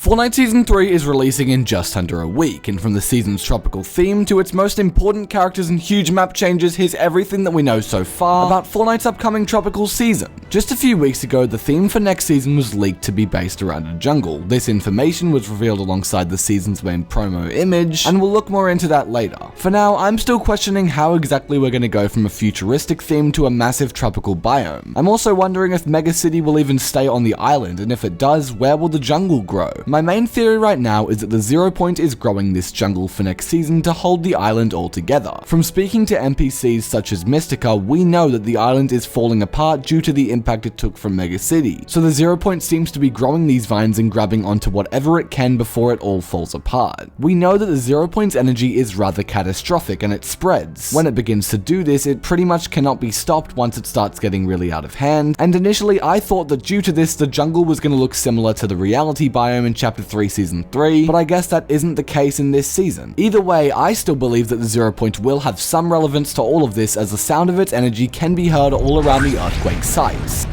Fortnite Season 3 is releasing in just under a week, and from the season's tropical theme to its most important characters and huge map changes, here's everything that we know so far about Fortnite's upcoming tropical season. Just a few weeks ago, the theme for next season was leaked to be based around a jungle. This information was revealed alongside the season's main promo image, and we'll look more into that later. For now, I'm still questioning how exactly we're going to go from a futuristic theme to a massive tropical biome. I'm also wondering if Mega City will even stay on the island, and if it does, where will the jungle grow? My main theory right now is that the 0 Point is growing this jungle for next season to hold the island all together. From speaking to NPCs such as Mystica, we know that the island is falling apart due to the impact it took from Mega City. So the 0 Point seems to be growing these vines and grabbing onto whatever it can before it all falls apart. We know that the 0 Point's energy is rather catastrophic and it spreads. When it begins to do this, it pretty much cannot be stopped once it starts getting really out of hand, and initially I thought that due to this the jungle was going to look similar to the reality biome in Chapter 3 Season 3, but I guess that isn't the case in this season. Either way, I still believe that the 0 Point will have some relevance to all of this, as the sound of its energy can be heard all around the earthquake sites.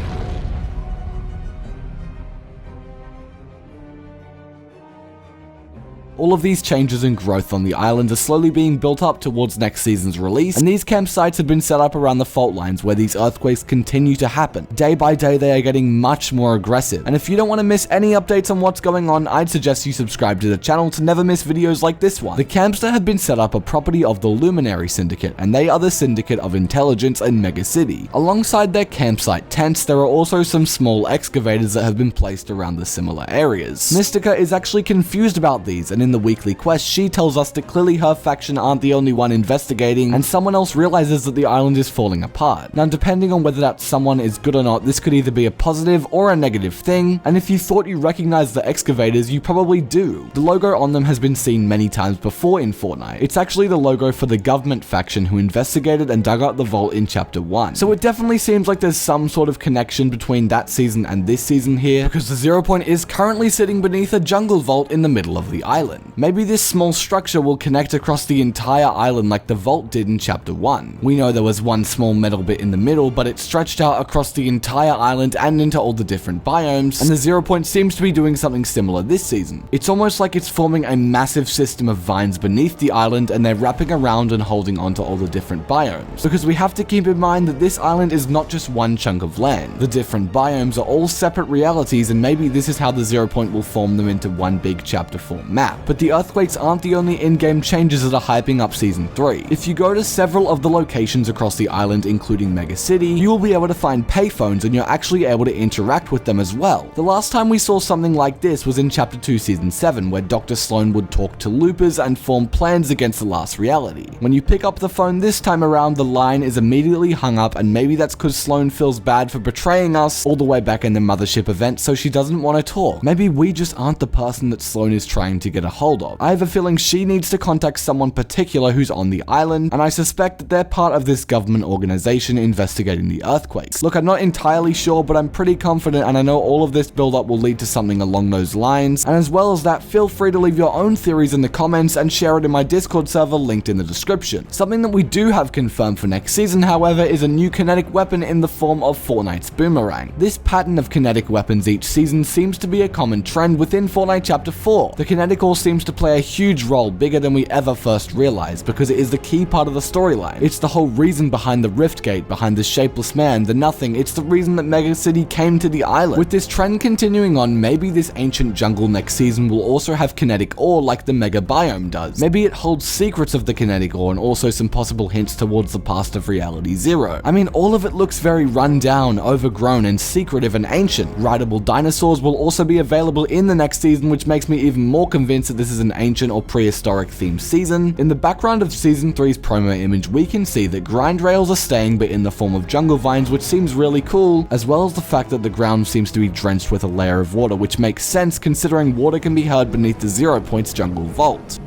All of these changes and growth on the island are slowly being built up towards next season's release, and these campsites have been set up around the fault lines where these earthquakes continue to happen. Day by day they are getting much more aggressive, and if you don't want to miss any updates on what's going on, I'd suggest you subscribe to the channel to never miss videos like this one. The camps that have been set up are property of the Luminary Syndicate, and they are the Syndicate of Intelligence in Mega City. Alongside their campsite tents, there are also some small excavators that have been placed around the similar areas. Mystica is actually confused about these, and in the weekly quest, she tells us that clearly her faction aren't the only one investigating, and someone else realizes that the island is falling apart. Now, depending on whether that someone is good or not, this could either be a positive or a negative thing, and if you thought you recognized the excavators, you probably do. The logo on them has been seen many times before in Fortnite. It's actually the logo for the government faction who investigated and dug out the vault in Chapter 1. So it definitely seems like there's some sort of connection between that season and this season here, because the 0 Point is currently sitting beneath a jungle vault in the middle of the island. Maybe this small structure will connect across the entire island like the vault did in Chapter 1. We know there was one small metal bit in the middle, but it stretched out across the entire island and into all the different biomes, and the 0 Point seems to be doing something similar this season. It's almost like it's forming a massive system of vines beneath the island, and they're wrapping around and holding onto all the different biomes. Because we have to keep in mind that this island is not just one chunk of land. The different biomes are all separate realities, and maybe this is how the 0 Point will form them into one big Chapter 4 map. But the earthquakes aren't the only in-game changes that are hyping up Season 3. If you go to several of the locations across the island, including Mega City, you will be able to find payphones, and you're actually able to interact with them as well. The last time we saw something like this was in Chapter 2 Season 7, where Dr. Sloan would talk to loopers and form plans against the last reality. When you pick up the phone this time around, the line is immediately hung up, and maybe that's because Sloan feels bad for betraying us all the way back in the Mothership event, so she doesn't want to talk. Maybe we just aren't the person that Sloan is trying to get a hold of. I have a feeling she needs to contact someone particular who's on the island, and I suspect that they're part of this government organization investigating the earthquakes. Look, I'm not entirely sure, but I'm pretty confident, and I know all of this build-up will lead to something along those lines. And as well as that, feel free to leave your own theories in the comments and share it in my Discord server linked in the description. Something that we do have confirmed for next season, however, is a new kinetic weapon in the form of Fortnite's Boomerang. This pattern of kinetic weapons each season seems to be a common trend within Fortnite Chapter 4. The kinetic ore seems to play a huge role, bigger than we ever first realized, because it is the key part of the storyline. It's the whole reason behind the Rift Gate, behind the Shapeless Man, the Nothing. It's the reason that Mega City came to the island. With this trend continuing on, maybe this ancient jungle next season will also have kinetic ore like the Mega Biome does. Maybe it holds secrets of the kinetic ore and also some possible hints towards the past of Reality Zero. I mean, all of it looks very run down, overgrown, and secretive and ancient. Rideable dinosaurs will also be available in the next season, which makes me even more convinced that this is an ancient or prehistoric themed season. In the background of Season 3's promo image, we can see that grind rails are staying, but in the form of jungle vines, which seems really cool, as well as the fact that the ground seems to be drenched with a layer of water, which makes sense considering water can be heard beneath the 0 Point's jungle vault.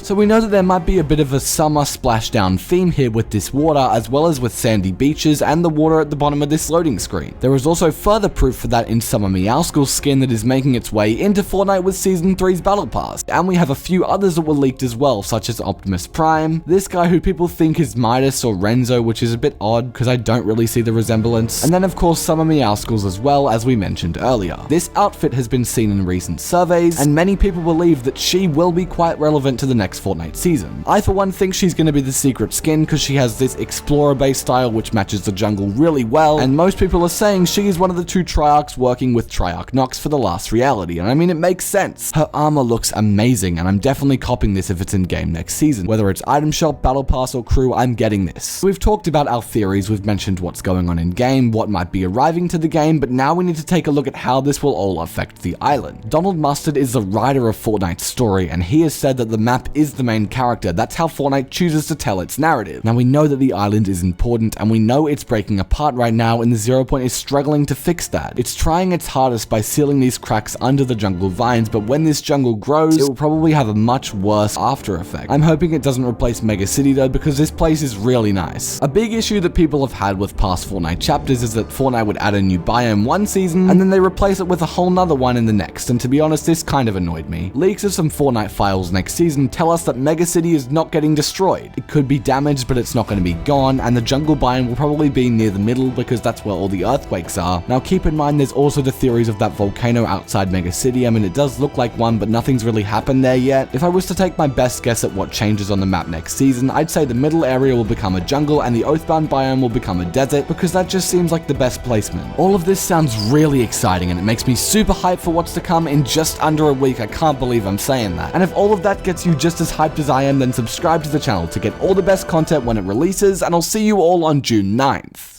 So we know that there might be a bit of a summer splashdown theme here with this water, as well as with sandy beaches and the water at the bottom of this loading screen. There is also further proof for that in Summer Meowscle's skin that is making its way into Fortnite with Season 3's Battle Pass. And we have a few others that were leaked as well, such as Optimus Prime, this guy who people think is Midas or Renzo, which is a bit odd because I don't really see the resemblance, and then of course Summer Meowscle's as well, as we mentioned earlier. This outfit has been seen in recent surveys, and many people believe that she will be quite relevant to the next Fortnite season. I for one think she's going to be the secret skin because she has this explorer-based style which matches the jungle really well, and most people are saying she is one of the two Triarchs working with Triarch Nox for the last reality, and I mean it makes sense. Her armor looks amazing, and I'm definitely copping this if it's in game next season. Whether it's item shop, battle pass, or crew, I'm getting this. We've talked about our theories, we've mentioned what's going on in game, what might be arriving to the game, but now we need to take a look at how this will all affect the island. Donald Mustard is the writer of Fortnite Story, and he has said that the map is the main character. That's how Fortnite chooses to tell its narrative. Now we know that the island is important, and we know it's breaking apart right now, and the 0 Point is struggling to fix that. It's trying its hardest by sealing these cracks under the jungle vines, but when this jungle grows, it will probably have a much worse after effect. I'm hoping it doesn't replace Mega City though, because this place is really nice. A big issue that people have had with past Fortnite chapters is that Fortnite would add a new biome one season, and then they replace it with a whole nother one in the next, and to be honest, this kind of annoyed me. Leaks of some Fortnite files next season tell us that Mega City is not getting destroyed. It could be damaged, but it's not going to be gone, and the jungle biome will probably be near the middle because that's where all the earthquakes are. Now keep in mind there's also the theories of that volcano outside Mega City. I mean, it does look like one, but nothing's really happened there yet. If I was to take my best guess at what changes on the map next season, I'd say the middle area will become a jungle and the Oathbound biome will become a desert, because that just seems like the best placement. All of this sounds really exciting, and it makes me super hyped for what's to come in just under a week. I can't believe I'm saying that. And if all of that gets you just as hyped as I am, then subscribe to the channel to get all the best content when it releases, and I'll see you all on June 9th.